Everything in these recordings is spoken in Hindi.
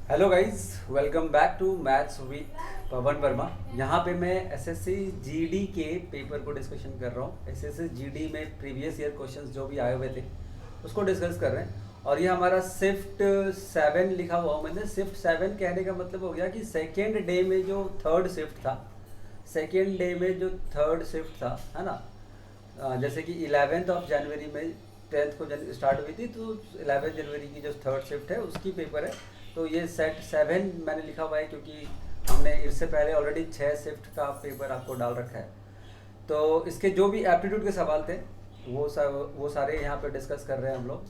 Hello guys, welcome back to maths with Pawan Verma. यहाँ पे मैं एसएससी जीडी के पेपर को डिस्कशन कर रहा हूँ। एसएससी जीडी में प्रीवियस ईयर क्वेश्चंस जो भी आए हुए थे उसको डिस्कस कर रहे हैं। और ये हमारा शिफ्ट 7 लिखा हुआ हूँ मैंने। शिफ्ट 7 कहने का मतलब हो गया कि सेकेंड डे में जो थर्ड शिफ्ट था, सेकेंड डे में जो थर्ड शिफ्ट था, है ना। जैसे कि 11th ऑफ जनवरी में 10th को स्टार्ट हुई थी, तो 11 जनवरी की जो थर्ड शिफ्ट है उसकी पेपर है। तो ये सेट 7 मैंने लिखा हुआ है क्योंकि हमने इससे पहले ऑलरेडी 6 शिफ्ट का पेपर आपको डाल रखा है। तो इसके जो भी एप्टीट्यूड के सवाल थे वो सारे यहाँ पे डिस्कस कर रहे हैं हम लोग।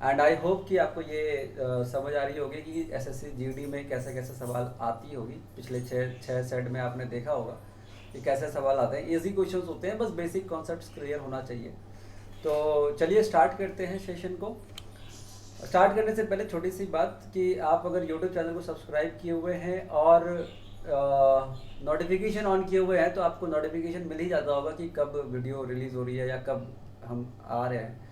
एंड आई होप कि आपको ये समझ आ रही होगी कि एसएससी जीडी में कैसे कैसे सवाल आती होगी। पिछले छः सेट में आपने देखा होगा कि कैसे सवाल आते हैं। इजी क्वेश्चंस होते हैं, बस बेसिक कॉन्सेप्ट्स क्लियर होना चाहिए। तो चलिए स्टार्ट करते हैं सेशन को। स्टार्ट करने से पहले छोटी सी बात कि आप अगर यूट्यूब चैनल को सब्सक्राइब किए हुए हैं और नोटिफिकेशन ऑन किए हुए हैं तो आपको नोटिफिकेशन मिल ही जाता होगा कि कब वीडियो रिलीज़ हो रही है या कब हम आ रहे हैं।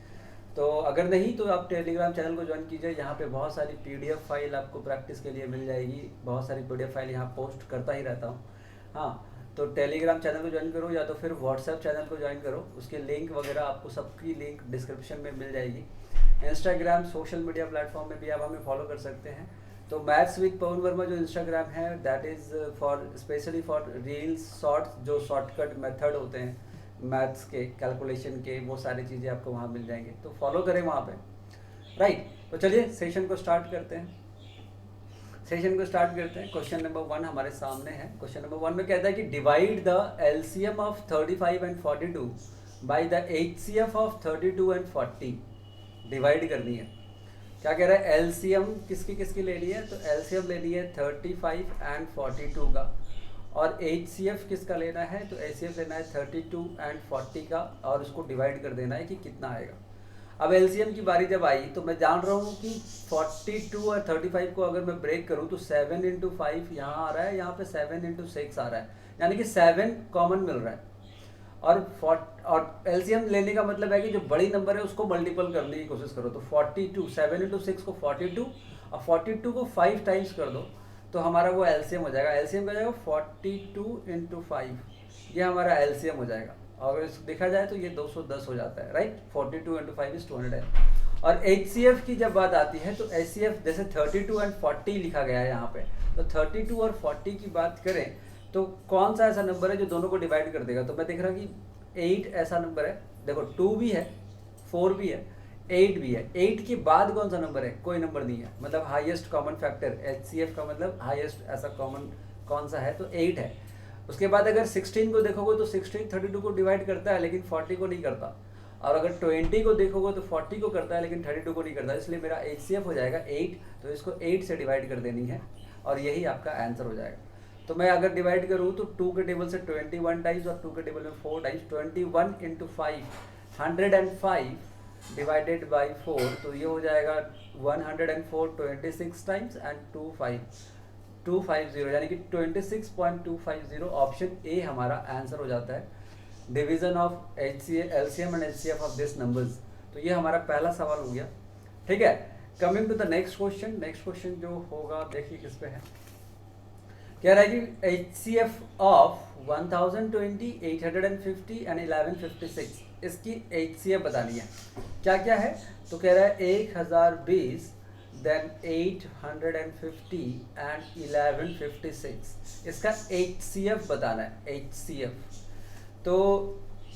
तो अगर नहीं तो आप टेलीग्राम चैनल को ज्वाइन कीजिए। यहाँ पे बहुत सारी पीडीएफ फाइल आपको प्रैक्टिस के लिए मिल जाएगी। बहुत सारी पीडीएफ फाइल यहाँ पोस्ट करता ही रहता हूँ। हाँ, तो टेलीग्राम चैनल को ज्वाइन करो या तो फिर व्हाट्सएप चैनल को ज्वाइन करो। उसके लिंक वगैरह आपको सबकी लिंक डिस्क्रिप्शन में मिल जाएगी। इंस्टाग्राम सोशल मीडिया प्लेटफॉर्म में भी आप हमें फॉलो कर सकते हैं। तो मैथ्स विद पवन वर्मा जो इंस्टाग्राम है that is for specially for reels shorts, जो शॉर्टकट मेथड होते हैं मैथ्स के कैलकुलेशन के, वो सारी चीज़ें आपको वहाँ मिल जाएंगे। तो फॉलो करें वहाँ पे, राइट। तो चलिए सेशन को स्टार्ट करते हैं। क्वेश्चन नंबर 1 हमारे सामने है। क्वेश्चन नंबर 1 में कहता है कि divide the LCM of 35 and 42 by the HCF of 32 and 40। Divide करनी है। क्या कह रहा है, एलसीएम किसकी किसकी लेनी है, तो एलसीएम लेनी है 35 एंड 42 का। और एचसीएफ किसका लेना है, तो एचसीएफ लेना है 32 एंड 40 का, और उसको डिवाइड कर देना है कि कितना आएगा। अब एलसीएम की बारी जब आई तो मैं जान रहा हूँ कि 42 और 35 को अगर मैं ब्रेक करूँ तो 7 इंटू 5 यहाँ आ रहा है, यहाँ पे 7 इंटू 6 आ रहा है, यानी कि 7 कॉमन मिल रहा है। और एलसीएम लेने का मतलब है कि जो बड़ी नंबर है उसको मल्टीपल करने की कोशिश करो। तो 42, 7 इंटू 6 को 42 और 42 को 5 टाइम्स कर दो तो हमारा वो एलसीएम हो जाएगा। एलसीएम का जाएगा 42 इंटू 5, ये हमारा एलसीएम हो जाएगा। और अगर देखा जाए तो ये 210 हो जाता है, राइट। 42 into 5 is 200। और एचसीएफ की जब बात आती है तो एचसीएफ जैसे 32 एंड 40 लिखा गया है यहाँ पे, तो 32 और 40 की बात करें तो कौन सा ऐसा नंबर है जो दोनों को डिवाइड कर देगा। तो मैं देख रहा कि 8 ऐसा नंबर है। देखो 2 भी है, 4 भी है, 8 भी है। 8 के बाद कौन सा नंबर है, कोई नंबर नहीं है। मतलब हाईएस्ट कॉमन फैक्टर एचसीएफ का मतलब हाईएस्ट ऐसा कॉमन कौन सा है, तो 8 है। उसके बाद अगर 16 को देखोगे तो 16 32 को डिवाइड करता है लेकिन 40 को नहीं करता। और अगर 20 को देखोगे तो 40 को करता है लेकिन 32 को नहीं करता। इसलिए मेरा एचसीएफ हो जाएगा 8, तो इसको 8 से डिवाइड कर देनी है और यही आपका आंसर हो जाएगा। तो मैं अगर डिवाइड करूँ तो 2 के टेबल से 21 टाइम्स और 2 के टेबल में 4 टाइम्स, 21 इंटू 5 105 डिवाइडेड बाई 4, तो ये हो जाएगा 104 26 टाइम्स एंड 250, यानी कि 26.250। ऑप्शन ए हमारा आंसर हो जाता है, division of LCM and HCF of this numbers. तो ये हमारा पहला सवाल हो गया, ठीक है। Coming to the next question. Next question जो होगा देखिए किस पे है। कह रहा है कि एचसीएफ ऑफ 1020, 850 एंड 1156, इसकी एचसीएफ बतानी है। क्या क्या है, तो कह रहा है 1020, देन 850 एंड 1156, इसका एचसीएफ बताना है। एचसीएफ तो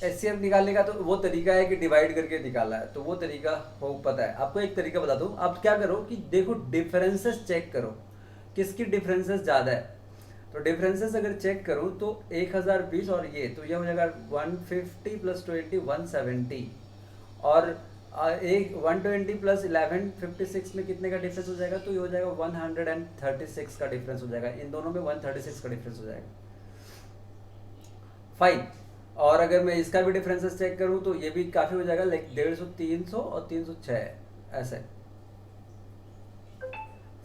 एचसीएफ निकालने का तो वो तरीका है कि डिवाइड करके निकालना है, तो वो तरीका हो पता है आपको। एक तरीका बता दूं, आप क्या करो कि देखो डिफरेंसेस चेक करो, किसकी डिफरेंसेस ज़्यादा है। तो डिफरेंसेस अगर चेक करूँ तो 1020 और ये, तो ये हो जाएगा 150 प्लस 20 170, और एक 120 प्लस 1156 में कितने का डिफरेंस हो जाएगा, तो ये हो जाएगा 136 का डिफरेंस हो जाएगा। इन दोनों में 136 का डिफरेंस हो जाएगा, फाइन। और अगर मैं इसका भी डिफरेंसेस चेक करूँ तो ये भी काफ़ी हो जाएगा, लाइक 150, 300 और 306 ऐसे,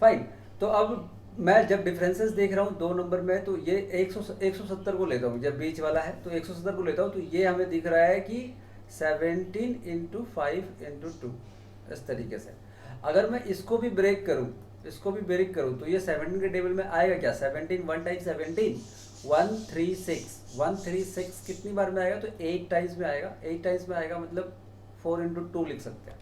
फाइन। तो अब मैं जब डिफरेंसेस देख रहा हूँ दो नंबर में, तो ये 170 को लेता हूँ, जब बीच वाला है तो 170 को लेता हूँ, तो ये हमें दिख रहा है कि 17 इंटू 5 इंटू 2, इस तरीके से। अगर मैं इसको भी ब्रेक करूँ, इसको भी ब्रेक करूँ तो ये 17 के टेबल में आएगा क्या? 17 1 टाइम 17 136 कितनी बार में आएगा? तो 8 टाइम्स में आएगा। 8 टाइम्स में आएगा मतलब 4 इंटू 2 लिख सकते हैं,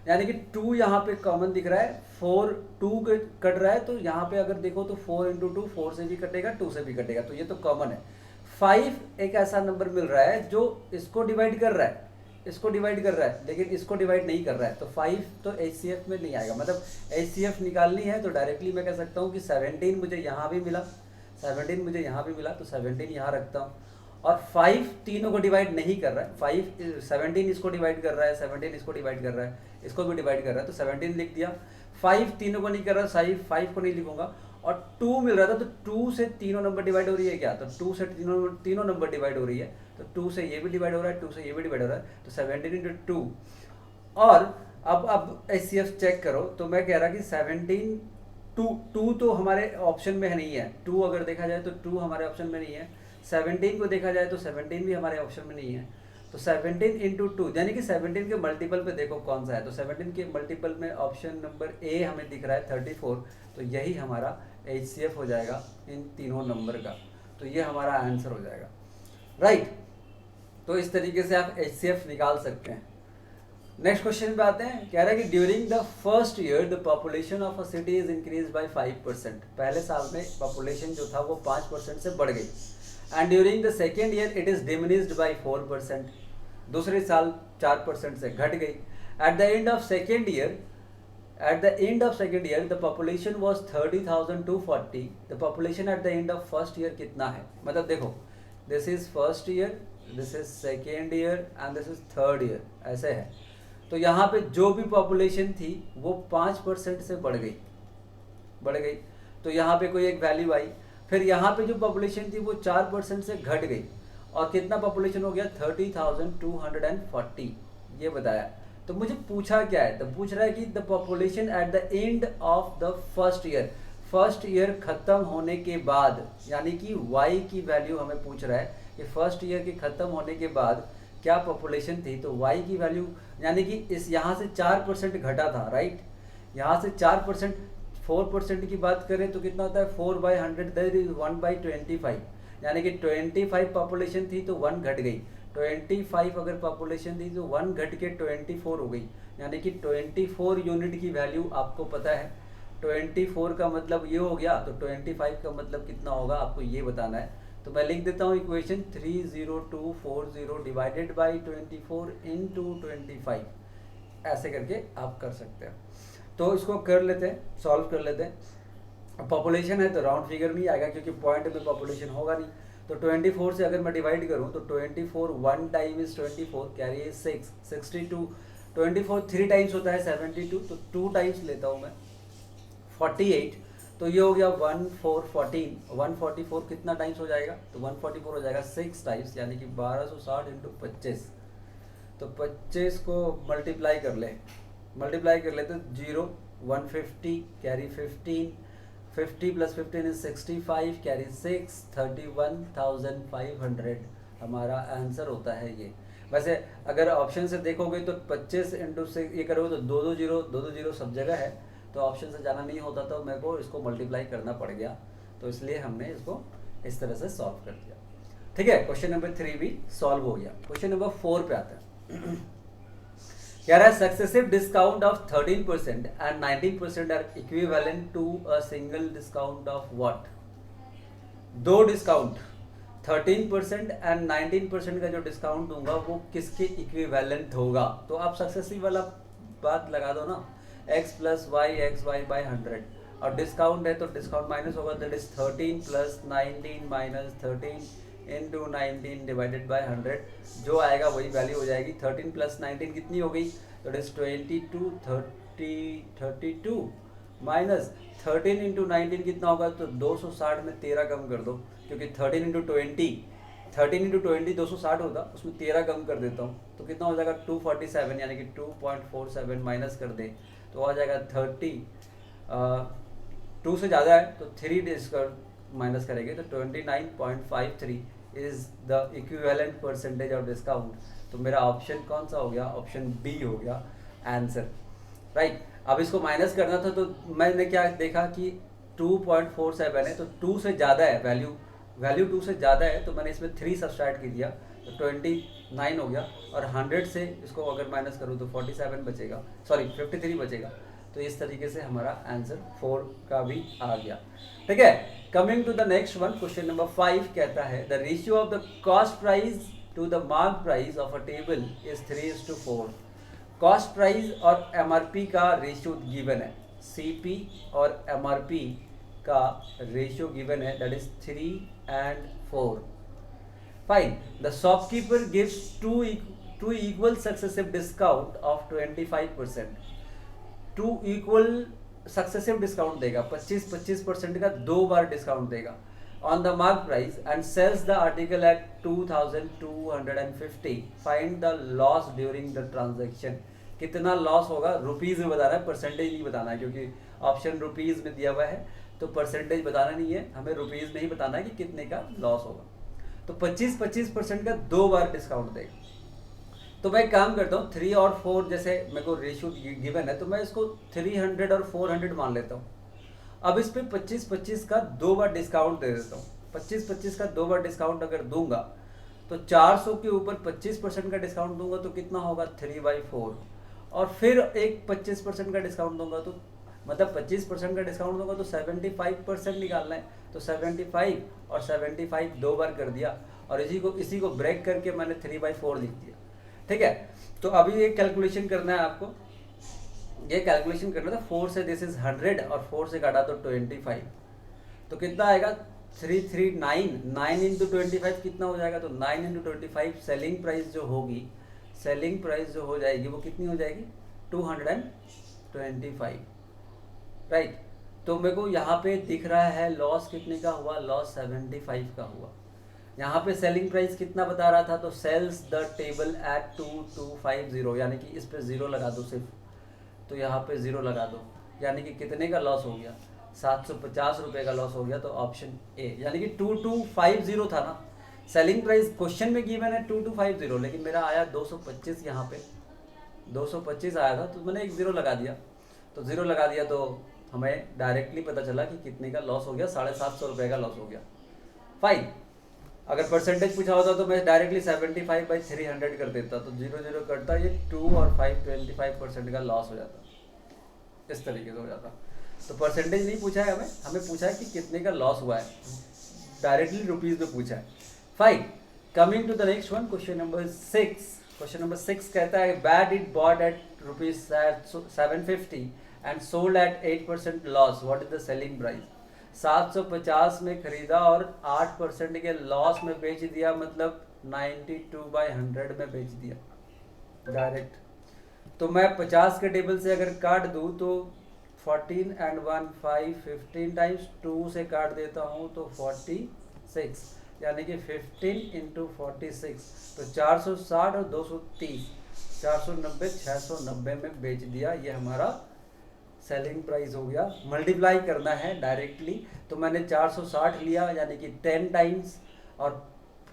यानी कि 2 यहाँ पे कॉमन दिख रहा है, 4 2 कट रहा है, तो यहाँ पे अगर देखो तो 4 इंटू 2 4 से भी कटेगा 2 से भी कटेगा, तो ये तो कॉमन है। 5 एक ऐसा नंबर मिल रहा है जो इसको डिवाइड कर रहा है, इसको डिवाइड कर रहा है, लेकिन इसको डिवाइड नहीं कर रहा है, तो 5 तो HCF में नहीं आएगा। मतलब HCF निकालनी है तो डायरेक्टली मैं कह सकता हूँ कि 17 मुझे यहाँ भी मिला, 17 मुझे यहाँ भी मिला, तो 17 यहाँ रखता हूँ। और 5 तीनों को डिवाइड नहीं कर रहा है, 17 इसको डिवाइड कर रहा है, 17 इसको डिवाइड कर रहा है, इसको भी डिवाइड कर रहा है, तो 17 लिख दिया। 5 तीनों को नहीं कर रहा, 5 को नहीं लिखूंगा। और 2 मिल रहा था, तो 2 से तीनों नंबर डिवाइड हो रही है क्या? तो 2 से तीनों नंबर डिवाइड हो रही है, तो 2 से ये भी डिवाइड हो रहा है, 2 से ये भी डिवाइड हो रहा है, तो 17 इंटू 2। और अब HCF चेक करो, तो मैं कह रहा कि 17 2 तो हमारे ऑप्शन में नहीं है, 2 अगर देखा जाए तो 2 हमारे ऑप्शन में नहीं है। 17 को देखा जाए तो 17 भी हमारे ऑप्शन में नहीं है, तो 17 इंटू 2 यानी कि 17 के मल्टीपल पे देखो कौन सा है, तो 17 के मल्टीपल में ऑप्शन नंबर ए हमें दिख रहा है 34, तो यही हमारा HCF हो जाएगा इन तीनों नंबर का, तो ये हमारा आंसर हो जाएगा, राइट। तो इस तरीके से आप HCF निकाल सकते हैं। नेक्स्ट क्वेश्चन पे आते हैं, कह रहा है कि during the first year the population of a city is increase by 5%। पहले साल में पॉपुलेशन जो था वो 5% से बढ़ गई, and during the second year it is diminished by 4%। दूसरे साल 4% से घट गई। At the end of second year the population was 30,240. The population at the end of first year कितना है? मतलब देखो, this is first year, this is second year and this is third year, ऐसे है। तो यहाँ पे जो भी पॉपुलेशन थी वो 5% से बढ़ गई, तो यहाँ पे कोई एक वैल्यू आई। फिर यहाँ पे जो पॉपुलेशन थी वो 4% से घट गई, और कितना पॉपुलेशन हो गया? 30,240, ये बताया। तो मुझे पूछा क्या है? तो पूछ रहा है कि the population at the end of the first year खत्म होने के बाद, यानी कि y की वैल्यू हमें पूछ रहा है कि फर्स्ट ईयर के खत्म होने के बाद क्या पॉपुलेशन थी। तो y की वैल्यू यानी कि इस यहाँ से 4% घटा था, राइट। यहाँ से 4%, 4% की बात करें तो कितना होता है? 4/100 दैट इज 1/25, यानी कि 25 पॉपुलेशन थी तो 1 घट गई। 25 अगर पॉपुलेशन थी तो 1 घट के 24 हो गई, यानी कि 24 यूनिट की वैल्यू आपको पता है। 24 का मतलब ये हो गया, तो 25 का मतलब कितना होगा आपको ये बताना है। तो मैं लिख देता हूँ इक्वेशन 30240 डिवाइडेड बाई 24 इंटू 25, ऐसे करके आप कर सकते हैं। तो इसको कर लेते हैं, सॉल्व कर लेते हैं। पॉपुलेशन है तो राउंड फिगर में ही आएगा, क्योंकि पॉइंट में पॉपुलेशन होगा नहीं। तो 24 से अगर मैं डिवाइड करूं तो 24 1 time is 24, carry is 6, 62। 24 3 times होता है 72, तो 2 टाइम्स लेता हूं मैं 48, तो ये हो गया 1414। 144 कितना टाइम्स हो जाएगा? तो 144 हो जाएगा 6 टाइम्स, यानी कि 1260 इंटू 25। तो 25 को मल्टीप्लाई कर ले तो 0, 150 कैरी 15, 50 प्लस 15 इज 65, कैरी 6, 31,500 हमारा आंसर होता है ये। वैसे अगर ऑप्शन से देखोगे तो 25 इंटू से ये करोगे तो 2 जीरो सब जगह है, तो ऑप्शन से जाना नहीं होता, तो मेरे को इसको मल्टीप्लाई करना पड़ गया, तो इसलिए हमने इसको इस तरह से सॉल्व कर दिया। ठीक है, क्वेश्चन नंबर 3 भी सॉल्व हो गया। क्वेश्चन नंबर 4 पे आता है। कह रहा है successive discount of 13% and 19% are equivalent to a single discount of what? दो डिस्काउंट 13% एंड 19% का जो डिस्काउंट दूंगा वो किसके इक्विवेलेंट होगा? तो आप सक्सेसिव वाला बात लगा दो ना, x plus y x y by 100, और डिस्काउंट है तो डिस्काउंट माइनस होगा, that is 13 plus 19 minus 13 into 19 divided by 100, जो आएगा वही वैल्यू हो जाएगी। 13 प्लस 19 कितनी हो गई? तो इट इज 32 माइनस 13 इंटू 19 कितना होगा? तो 260 में 13 कम कर दो, क्योंकि 13 इंटू 20 260 होता, उसमें 13 कम कर देता हूँ, तो कितना हो जाएगा? 247, यानी कि 2.47 माइनस कर दे तो आ जाएगा 30। 2 से ज़्यादा है तो 3 इसका माइनस करेंगे तो 29.53 is the equivalent percentage of discount. तो मेरा ऑप्शन कौन सा हो गया? ऑप्शन बी हो गया आंसर, राइट। अब इसको माइनस करना था तो मैंने क्या देखा कि 2.47 है, तो 2 से ज़्यादा है वैल्यू 2 से ज़्यादा है, तो मैंने इसमें 3 सब्सट्रैक्ट कर दिया तो 29 हो गया। और 100 से इसको अगर माइनस करूँ तो 47 बचेगा, सॉरी 53 बचेगा। तो इस तरीके से हमारा आंसर 4 का भी आ गया। ठीक है, coming to the next one, question number 5 कहता है the ratio of the cost price to the mark price of a table is 3:4। Cost price और एमआरपी का रेशियो गिवन है, सीपी और एमआरपी का रेशियो गिवन है, that is 3 and 4। Fine, the shopkeeper gives two equal successive discount of 25%। Two equal successive discount देगा, 25% का 2 बार डिस्काउंट देगा on the mark price and sells the article at 2250। Find the loss during the transaction. कितना लॉस होगा, रुपीज में बताना है, परसेंटेज नहीं बताना है, क्योंकि ऑप्शन रुपीज में दिया हुआ है तो परसेंटेज बताना नहीं है, हमें रुपीज में ही बताना है कि कितने का लॉस होगा। तो 25% का 2 बार डिस्काउंट देगा। तो मैं काम करता हूँ 3 और 4, जैसे मेरे को रेशियो गिवन है तो मैं इसको 300 और 400 मान लेता हूँ। अब इस पे 25 का 2 बार डिस्काउंट दे देता हूँ। 25 का 2 बार डिस्काउंट अगर दूंगा तो 400 के ऊपर 25% का डिस्काउंट दूंगा तो कितना होगा, 3/4। और फिर एक 25% का डिस्काउंट दूंगा तो मतलब 25% का डिस्काउंट दूंगा तो 75% निकालना है। तो 75 और 75 2 बार कर दिया और इसी को ब्रेक करके मैंने 3/4 लिख दिया। ठीक है, तो अभी ये कैलकुलेशन करना है आपको, ये कैलकुलेशन करना था। 4 से दिस इज 100 और 4 से काटा तो 25, तो कितना आएगा 339। 9 इंटू 25 कितना हो जाएगा, तो 9 इंटू 25 सेलिंग प्राइस जो होगी, सेलिंग प्राइस जो हो जाएगी वो कितनी हो जाएगी, 225। राइट, तो मेरे को यहाँ पे दिख रहा है लॉस कितने का हुआ, लॉस 75 का हुआ। यहाँ पे सेलिंग प्राइस कितना बता रहा था, तो सेल्स द टेबल एट 2250, यानी कि इस पे 0 लगा दो सिर्फ, तो यहाँ पे 0 लगा दो, यानी कि कितने का लॉस हो गया, 750 रुपये का लॉस हो गया। तो ऑप्शन ए, यानी कि 2250 था ना, सेलिंग प्राइस क्वेश्चन में गिवन है 2250, लेकिन मेरा आया 225, यहाँ पे 225 आया था तो मैंने एक 0 लगा दिया। तो 0 लगा दिया तो हमें डायरेक्टली पता चला कि कितने का लॉस हो गया, 750 रुपये का लॉस हो गया। फाइन, अगर परसेंटेज पूछा होता तो मैं डायरेक्टली 75/300 कर देता, तो 0 करता, ये 2 और 5 25% का लॉस हो जाता, इस तरीके से हो जाता। तो परसेंटेज नहीं पूछा है हमें पूछा है कि कितने का लॉस हुआ है, डायरेक्टली रुपीज में पूछा है। Fine, coming to the next one, question number 6। Question number 6 कहता है bad it bought at ₹750 and sold at 8% loss, what is the selling price. 750 में खरीदा और 8% के लॉस में बेच दिया, मतलब 92/100 में बेच दिया डायरेक्ट। तो मैं 50 के टेबल से अगर काट दूं तो 14 and 1 5 15 टाइम्स 2 से काट देता हूं तो 46, यानी कि 15 इंटू 46, तो 460 और 230, 490 690 में बेच दिया। ये हमारा सेलिंग प्राइस हो गया। मल्टीप्लाई करना है डायरेक्टली, तो मैंने 460 लिया यानी कि 10 टाइम्स और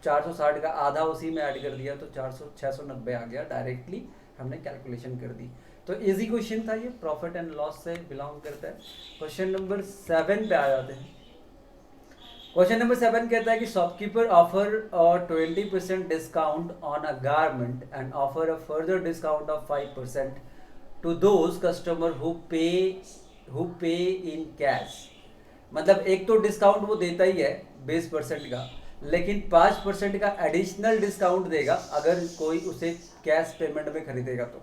460 का आधा उसी में ऐड कर दिया, तो 690 आ गया। डायरेक्टली हमने कैलकुलेशन कर दी। तो इजी क्वेश्चन था ये, प्रॉफिट एंड लॉस से बिलोंग करता है। क्वेश्चन नंबर 7 पे आ जाते हैं। क्वेश्चन नंबर 7 कहता है कि shopkeeper offer 20% discount on a garment and offer a further discount of 5% to those customer who pay in cash. मतलब एक तो डिस्काउंट वो देता ही है 20% का, लेकिन 5% का एडिशनल डिस्काउंट देगा अगर कोई उसे कैश पेमेंट में खरीदेगा, तो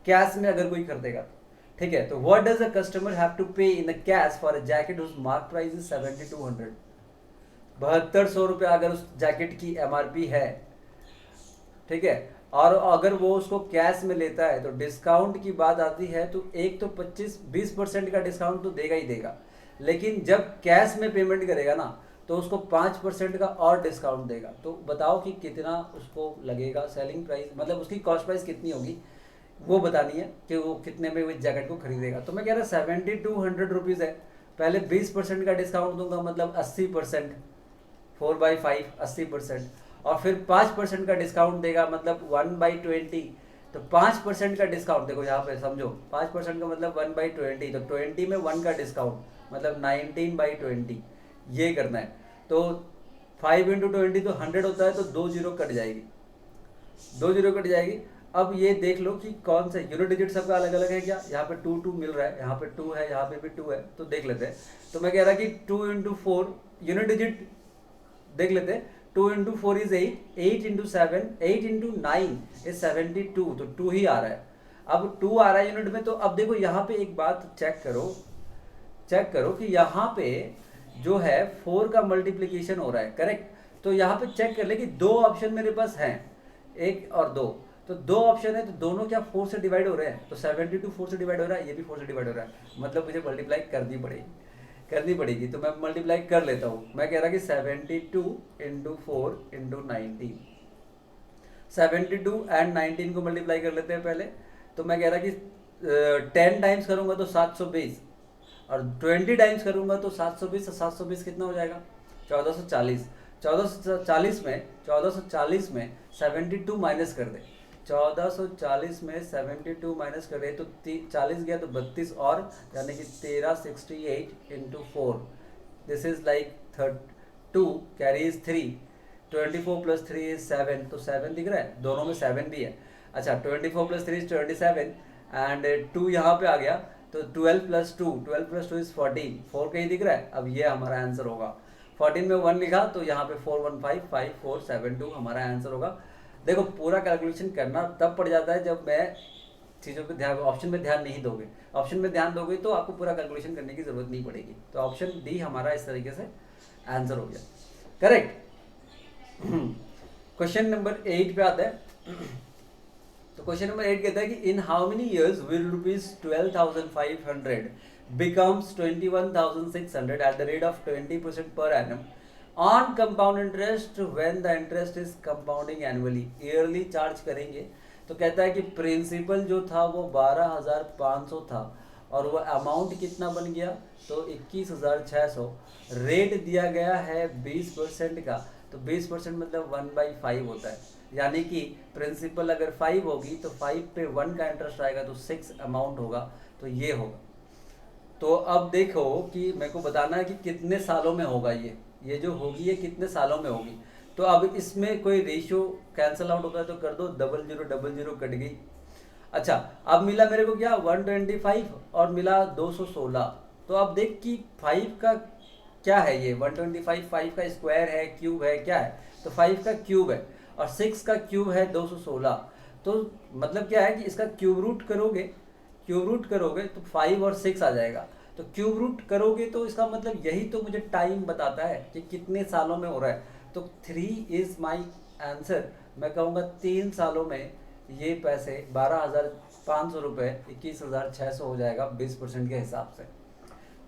कैश में अगर कोई खरीदेगा तो। ठीक है, तो what does a customer have to pay in cash for a jacket whose mark price is 7200। 7200 रुपये अगर उस जैकेट की एमआरपी है, ठीक है, और अगर वो उसको कैश में लेता है तो डिस्काउंट की बात आती है तो एक तो 20% का डिस्काउंट तो देगा ही देगा, लेकिन जब कैश में पेमेंट करेगा ना तो उसको 5% का और डिस्काउंट देगा। तो बताओ कि कितना उसको लगेगा, सेलिंग प्राइस मतलब उसकी कॉस्ट प्राइस कितनी होगी वो बतानी है कि वो कितने में इस जैकेट को खरीदेगा। तो मैं कह रहा 7200 रुपीज़ है, पहले 20% का डिस्काउंट दूंगा मतलब 80%, 4/5 80%, और फिर 5% का डिस्काउंट देगा मतलब 1/20 तो 5% का डिस्काउंट, देखो यहाँ पे समझो 5% का मतलब 1/20, तो 20 में 1 का डिस्काउंट मतलब 19/20, ये करना है। तो 5 × 20 तो 100 होता है, तो 2 जीरो कट जाएगी, 2 जीरो कट जाएगी। अब ये देख लो कि कौन सा यूनिट डिजिट सबका अलग अलग है क्या, यहाँ पे 2 2 मिल रहा है, यहाँ पे 2 है, यहाँ पे भी 2 है, तो देख लेते हैं। तो मैं कह रहा कि 2 × 4 यूनिट डिजिट देख लेते हैं। 2 × 4 इज 8, 8 × 7, 8 × 9 इज 72, तो 2 ही आ रहा है। अब 2 आ रहा है यूनिट में, तो अब देखो यहाँ पे एक बात चेक करो कि यहाँ पे जो है 4 का मल्टीप्लीकेशन हो रहा है, करेक्ट। तो यहाँ पे चेक कर ले कि 2 ऑप्शन मेरे पास हैं, 1 और 2, तो 2 ऑप्शन है, तो दोनों क्या 4 से डिवाइड हो रहे हैं, तो 72 4 से डिवाइड हो रहा है, ये भी 4 से डिवाइड हो रहा है, मतलब मुझे मल्टीप्लाई करनी पड़ेगी। तो मैं मल्टीप्लाई कर लेता हूँ। मैं कह रहा कि 72 × 4 × 19, 72 एंड 19 को मल्टीप्लाई कर लेते हैं पहले। तो मैं कह रहा कि 10 टाइम्स करूंगा तो 720, और 20 टाइम्स करूंगा तो 720, 720 कितना हो जाएगा, 1440। 1440 में 72 माइनस कर दे, 1440 में 72 माइनस कर दे तो 40 गया तो 32 और, यानी कि 1368 × 4, this is like 2 carries 3, 24 + 3 is 7, तो 7 दिख रहा है, दोनों में 7 भी है। अच्छा 24 + 3 इज 27 एंड 2 यहाँ पे आ गया, तो 12 + 2 इज 14, 4 कहीं दिख रहा है। अब ये हमारा आंसर होगा, 14 में 1 लिखा तो यहाँ पे 415542 हमारा आंसर होगा। देखो पूरा कैलकुलेशन करना तब पड़ जाता है जब मैं चीज़ों पे ध्यान, ऑप्शन में ध्यान नहीं दोगे, ऑप्शन में ध्यान दोगे तो आपको पूरा कैलकुलेशन करने की जरूरत नहीं पड़ेगी। तो ऑप्शन डी हमारा इस तरीके से आंसर हो गया, करेक्ट। क्वेश्चन नंबर 8 पे आता है। तो क्वेश्चन नंबर 8 कहता है कि in how many years will ₹12,500 becomes 21,600 at the rate of 20% per annum on compound interest when the interest is compounding annually, yearly charge करेंगे। तो कहता है कि प्रिंसिपल जो था वो 12,500 था और वो अमाउंट कितना बन गया, तो 21,600। रेट दिया गया है 20% का, तो 20% मतलब 1/5 होता है, यानी कि प्रिंसिपल अगर 5 होगी तो 5 पे 1 का इंटरेस्ट आएगा, तो 6 अमाउंट होगा, तो ये होगा। तो अब देखो कि मेरे को बताना है कि कितने सालों में होगा ये जो होगी ये कितने सालों में होगी। तो अब इसमें कोई रेशियो कैंसिल आउट होता है तो कर दो, 0000 कट गई। अच्छा अब मिला मेरे को क्या 125 और मिला 216। तो अब देख कि 5 का क्या है, ये 125 5 का स्क्वायर है, क्यूब है, क्या है, तो 5 का क्यूब है और 6 का क्यूब है 216। तो मतलब क्या है कि इसका क्यूब रूट करोगे तो 5 और 6 आ जाएगा। तो क्यूब रूट करोगे तो इसका मतलब यही तो मुझे टाइम बताता है कि कितने सालों में हो रहा है। तो 3 इज माई आंसर। मैं कहूँगा 3 सालों में ये पैसे 12,500 रुपये 21,600 हो जाएगा 20% के हिसाब से।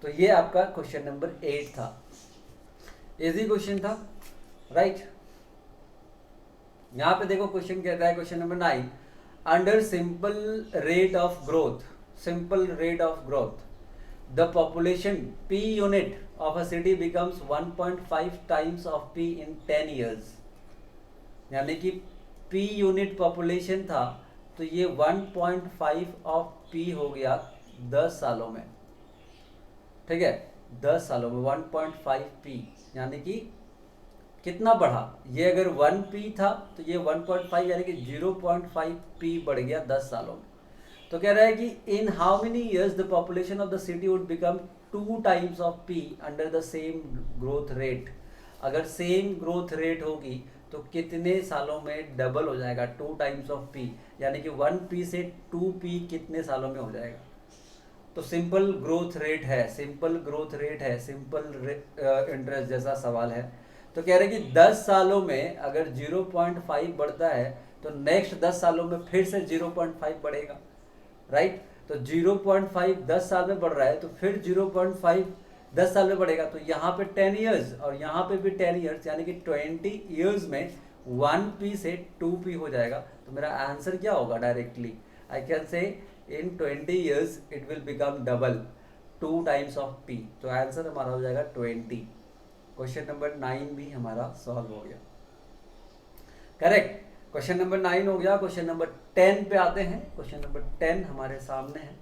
तो ये आपका क्वेश्चन नंबर 8 था, इजी क्वेश्चन था, राइट। यहाँ पे देखो क्वेश्चन कहता है question number 9, under simple rate of growth the population P unit of a city becomes 1.5 times of P in 10 years। यानी कि P यूनिट पॉपुलेशन था तो ये 1.5 ऑफ P हो गया 10 सालों में, ठीक है, 10 सालों में 1.5 P, यानी कि कितना बढ़ा, ये अगर 1 P था तो ये 1.5 यानी कि 0.5 P बढ़ गया 10 सालों में। तो कह रहा है कि in how many years the population of the city would become 2 times of P under the same growth rate. अगर सेम ग्रोथ रेट होगी तो कितने सालों में डबल हो जाएगा, 2 टाइम्स ऑफ पी, यानी कि 1 पी से 2 पी कितने सालों में हो जाएगा। तो सिंपल ग्रोथ रेट है, सिंपल इंटरेस्ट जैसा सवाल है। तो कह रहे हैं कि 10 सालों में अगर 0.5 बढ़ता है तो नेक्स्ट 10 सालों में फिर से 0.5 बढ़ेगा, राइट। तो 0.5 10 साल में बढ़ रहा है तो फिर 0.5 10 साल में बढ़ेगा। तो यहाँ पे 10 ईयर्स और यहाँ पे भी 10 ईयर्स, यानी कि 20 ईयर्स में 1p से 2p हो जाएगा। तो मेरा आंसर क्या होगा, directly I can say in 20 years it will become double 2 times of p। तो आंसर हमारा हो जाएगा 20। क्वेश्चन नंबर 9 भी हमारा सॉल्व हो गया, करेक्ट। क्वेश्चन नंबर 9 हो गया। क्वेश्चन नंबर 10 पे आते हैं। क्वेश्चन नंबर 10 हमारे सामने है।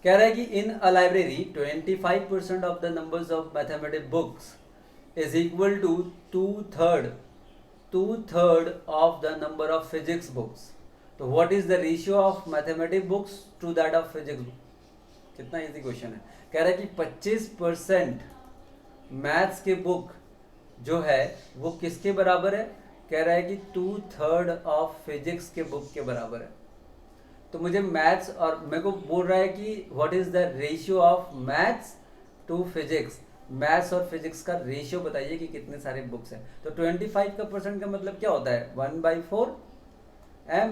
कह रहा है कि in a library 25% of the numbers of mathematics books is equal to two third of the number of physics books. तो what is the ratio of mathematics books to that of physics book? कितना इजी क्वेश्चन है। कह रहा है कि 25% मैथ्स के बुक जो है वो किसके बराबर है? कह रहा है कि 2/3 ऑफ फिजिक्स के बुक के बराबर है। तो मुझे मैथ्स और मेरे को बोल रहा है कि what is the ratio of maths to physics. Maths और फिजिक्स का रेशियो बताइए कि कितने सारे बुक्स हैं। तो 25 का परसेंट का मतलब क्या होता है? 1/4 m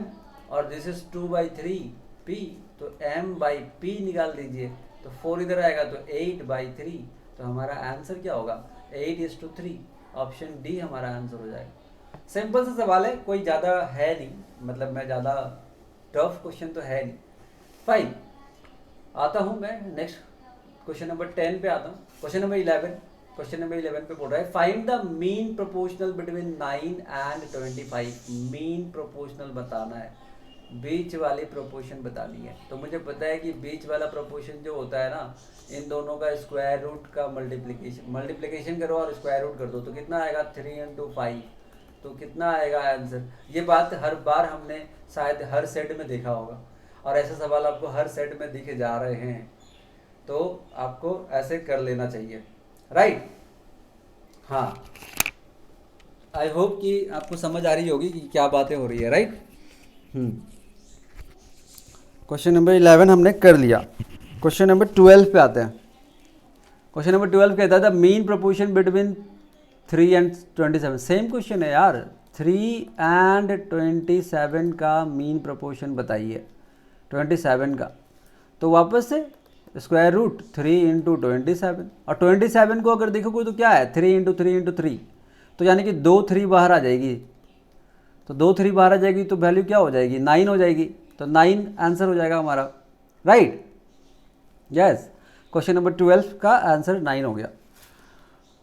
और दिस इज 2/3 p। तो m/p निकाल दीजिए। तो 4 इधर आएगा तो 8/3। तो हमारा आंसर क्या होगा? 8:3। ऑप्शन डी हमारा आंसर हो जाएगा। सिंपल सा सवाल है, कोई ज़्यादा है नहीं, मतलब मैं ज़्यादा टफ क्वेश्चन तो है नहीं। फाइन, आता हूँ मैं नेक्स्ट क्वेश्चन नंबर 10 पे आता हूँ। क्वेश्चन नंबर 11 पे बोल रहा है find the mean proportional between 9 and 25। Mean proportional बताना है, बीच वाली प्रोपोर्शन बतानी है। तो मुझे पता है कि बीच वाला प्रोपोर्शन जो होता है ना, इन दोनों का स्क्वायर रूट का मल्टीप्लिकेशन करो और स्क्वायर रूट कर दो तो कितना आएगा? 3 × 5। तो कितना आएगा आंसर? ये बात हर बार हमने शायद हर सेट में देखा होगा और ऐसे सवाल आपको हर सेट में दिखे जा रहे हैं, तो आपको ऐसे कर लेना चाहिए, राइट? हाँ, आई होप कि आपको समझ आ रही होगी कि क्या बातें हो रही है, राइट? क्वेश्चन नंबर 11 हमने कर लिया। क्वेश्चन नंबर 12 पे आते हैं। क्वेश्चन नंबर 12 कहता है the mean proportion between 3 and 27। Same question है यार, 3 एंड 27 का मीन प्रोपोर्शन बताइए, 27 का। तो वापस से स्क्वायर रूट 3 × 27, और 27 को अगर देखोगे तो क्या है? 3 × 3 × 3, तो यानी कि 2 3 बाहर आ जाएगी। तो 2 3 बाहर आ जाएगी तो वैल्यू क्या हो जाएगी? 9 हो जाएगी। तो 9 आंसर हो जाएगा हमारा, राइट? यस, क्वेश्चन नंबर 12 का आंसर 9 हो गया।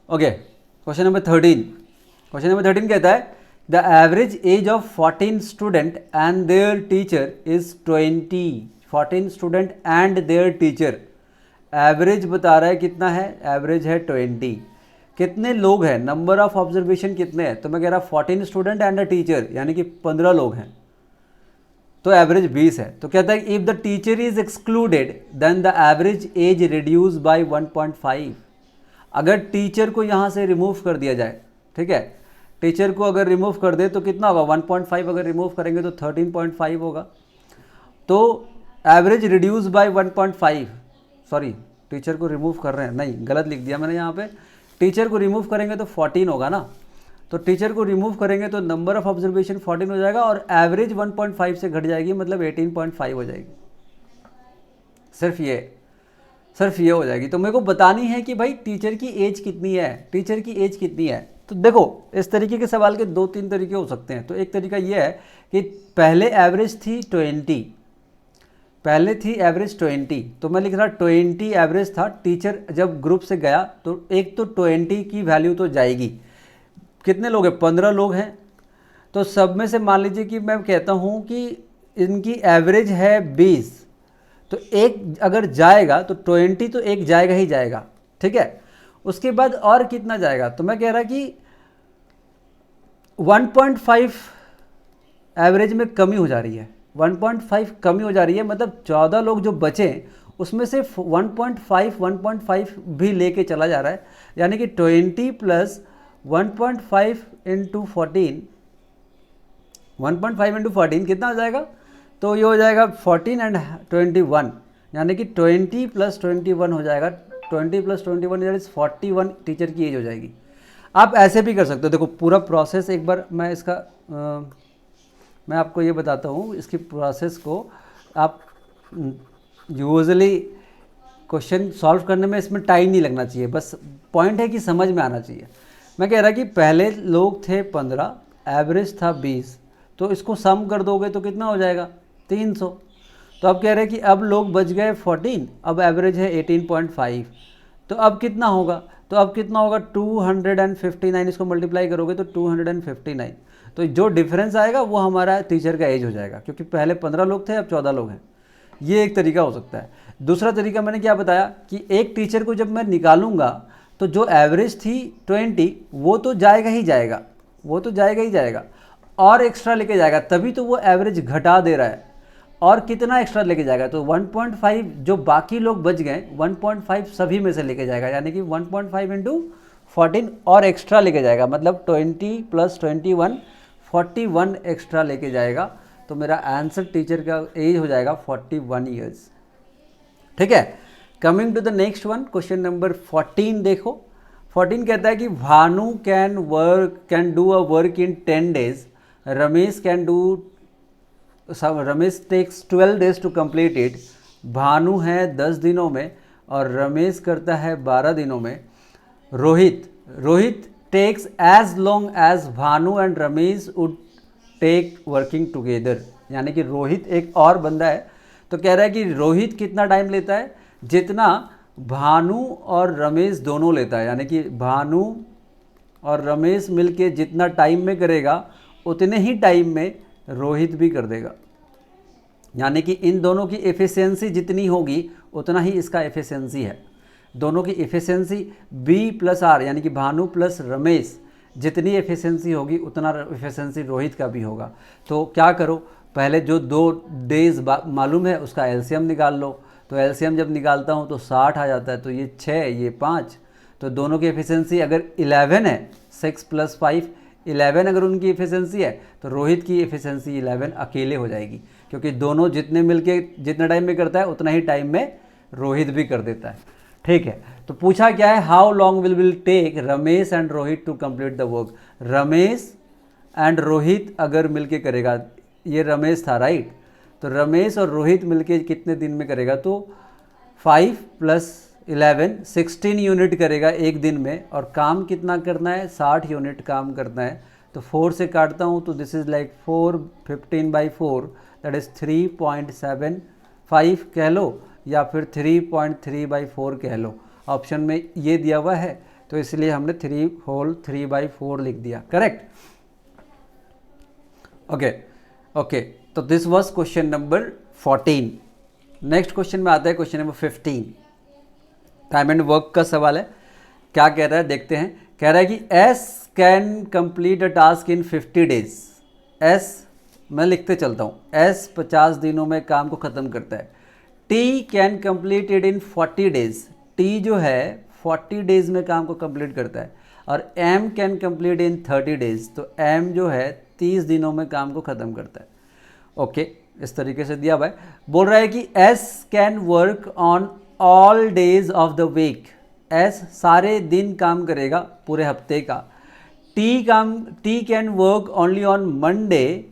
Okay, question number 13। Question number 13 कहता है the average as of 14 student and there teacher is 20। 14 student and there teacher, average बता रहा है कितना है? एवरेज है 20। कितने लोग हैं? नंबर ऑफ ऑब्जर्वेशन कितने हैं? तो मैं कह रहा 14 स्टूडेंट एंड अ टीचर, यानी कि 15 लोग हैं, तो एवरेज 20 है। तो कहता है if the teacher is excluded then the average age reduce by 1.5। अगर टीचर को यहाँ से रिमूव कर दिया जाए, ठीक है, टीचर को अगर रिमूव कर दे तो कितना होगा? 1.5 अगर रिमूव करेंगे तो 13.5 होगा। तो average reduce by 1.5, sorry teacher को रिमूव कर रहे हैं, नहीं गलत लिख दिया मैंने यहाँ पे। टीचर को रिमूव करेंगे तो 14 होगा ना, तो टीचर को रिमूव करेंगे तो नंबर ऑफ ऑब्जर्वेशन 14 हो जाएगा और एवरेज 1.5 से घट जाएगी, मतलब 18.5 हो जाएगी। सिर्फ ये हो जाएगी। तो मेरे को बतानी है कि भाई टीचर की एज कितनी है, टीचर की एज कितनी है। तो देखो इस तरीके के सवाल के 2-3 तरीके हो सकते हैं। तो एक तरीका ये है कि पहले एवरेज थी 20, पहले थी एवरेज 20, तो मैं लिख रहा 20 एवरेज था। टीचर जब ग्रुप से गया तो एक तो 20 की वैल्यू तो जाएगी। कितने लोग हैं? 15 लोग हैं। तो सब में से मान लीजिए कि मैं कहता हूँ कि इनकी एवरेज है 20, तो एक अगर जाएगा तो 20 तो एक जाएगा ही जाएगा, ठीक है। उसके बाद और कितना जाएगा? तो मैं कह रहा कि 1.5 एवरेज में कमी हो जा रही है, 1.5 कमी हो जा रही है, मतलब 14 लोग जो बचे उसमें से 1.5 भी लेके चला जा रहा है, यानी कि 20 + 1.5 × 14, 1.5 × 14 कितना हो जाएगा? तो ये हो जाएगा 14 एंड 21, यानी कि 20 + 21 हो जाएगा। 20 + 21 दैट इज 41 टीचर की एज हो जाएगी। आप ऐसे भी कर सकते हो। देखो पूरा प्रोसेस एक बार मैं इसका मैं आपको ये बताता हूँ, इसकी प्रोसेस को आप यूजुअली क्वेश्चन सॉल्व करने में इसमें टाइम नहीं लगना चाहिए, बस पॉइंट है कि समझ में आना चाहिए। मैं कह रहा कि पहले लोग थे 15, एवरेज था 20, तो इसको सम कर दोगे तो कितना हो जाएगा? 300। तो अब कह रहे हैं कि अब लोग बच गए 14, अब एवरेज है 18.5, तो अब कितना होगा? तो अब कितना होगा? 259, इसको मल्टीप्लाई करोगे तो 259। तो जो डिफरेंस आएगा वो हमारा टीचर का एज हो जाएगा, क्योंकि पहले 15 लोग थे अब 14 लोग हैं। ये एक तरीका हो सकता है। दूसरा तरीका मैंने क्या बताया कि एक टीचर को जब मैं निकालूंगा तो जो एवरेज थी 20 वो तो जाएगा ही जाएगा, वो तो जाएगा ही जाएगा, और एक्स्ट्रा लेके जाएगा, तभी तो वो एवरेज घटा दे रहा है। और कितना एक्स्ट्रा लेके जाएगा, तो 1.5 जो बाकी लोग बच गए 1.5 सभी में से लेके जाएगा, यानी कि 1.5 इंटू 14 और एक्स्ट्रा लेके जाएगा, मतलब 20 + 21 41 एक्स्ट्रा लेके जाएगा। तो मेरा आंसर टीचर का एज हो जाएगा 41 ईयर्स। ठीक है, coming to the next one, question number 14 देखो। 14 कहता है कि Bhanu can do a work in 10 days, Ramesh takes 12 days to complete it. Bhanu है 10 दिनों में और रमेश करता है 12 दिनों में। Rohit takes as long as Bhanu and Ramesh would take working together, यानी कि रोहित एक और बंदा है, तो कह रहा है कि रोहित कितना टाइम लेता है जितना भानु और रमेश दोनों लेता है, यानी कि भानु और रमेश मिलके जितना टाइम में करेगा उतने ही टाइम में रोहित भी कर देगा, यानी कि इन दोनों की एफिशिएंसी जितनी होगी उतना ही इसका एफिशिएंसी है। दोनों की एफिशिएंसी B + R, यानी कि भानु प्लस रमेश जितनी एफिशिएंसी होगी उतना एफिशिएंसी रोहित का भी होगा। तो क्या करो, पहले जो 2 days मालूम है उसका एलसीएम निकाल लो। तो एलसीएम जब निकालता हूँ तो 60 आ जाता है, तो ये 6 ये 5, तो दोनों की एफिशिएंसी अगर 11 है, 6 + 5 11 अगर उनकी एफिशिएंसी है तो रोहित की एफिशिएंसी 11 अकेले हो जाएगी, क्योंकि दोनों जितने मिलके जितना टाइम में करता है उतना ही टाइम में रोहित भी कर देता है। ठीक है, तो पूछा क्या है, how long will take Ramesh and Rohit to complete the work. Ramesh and Rohit अगर मिलके करेगा, ये रमेश था राइट, तो रमेश और रोहित मिलके कितने दिन में करेगा, तो 5 + 11 16 यूनिट करेगा एक दिन में, और काम कितना करना है 60 यूनिट काम करना है। तो 4 से काटता हूँ तो this is like 4 15/4 that is 3.75 कह लो, या फिर 3.3/4 कह लो। ऑप्शन में ये दिया हुआ है तो इसलिए हमने 3 होल 3/4 लिख दिया, करेक्ट। ओके, तो this was question number 14। Next question में आता है question number 15, time and work का सवाल है। क्या कह रहा है देखते हैं। कह रहा है कि S can complete a task in 50 days। S मैं लिखते चलता हूँ, S 50 दिनों में काम को ख़त्म करता है। T can complete it in 40 days। T जो है 40 days में काम को कंप्लीट करता है। और M can complete in 30 days। तो M जो है 30 दिनों में काम को ख़त्म करता है। ओके, इस तरीके से दिया हुआ है। बोल रहा है कि S can work on all days of the week. S सारे दिन काम करेगा पूरे हफ्ते का। T can work only on Monday,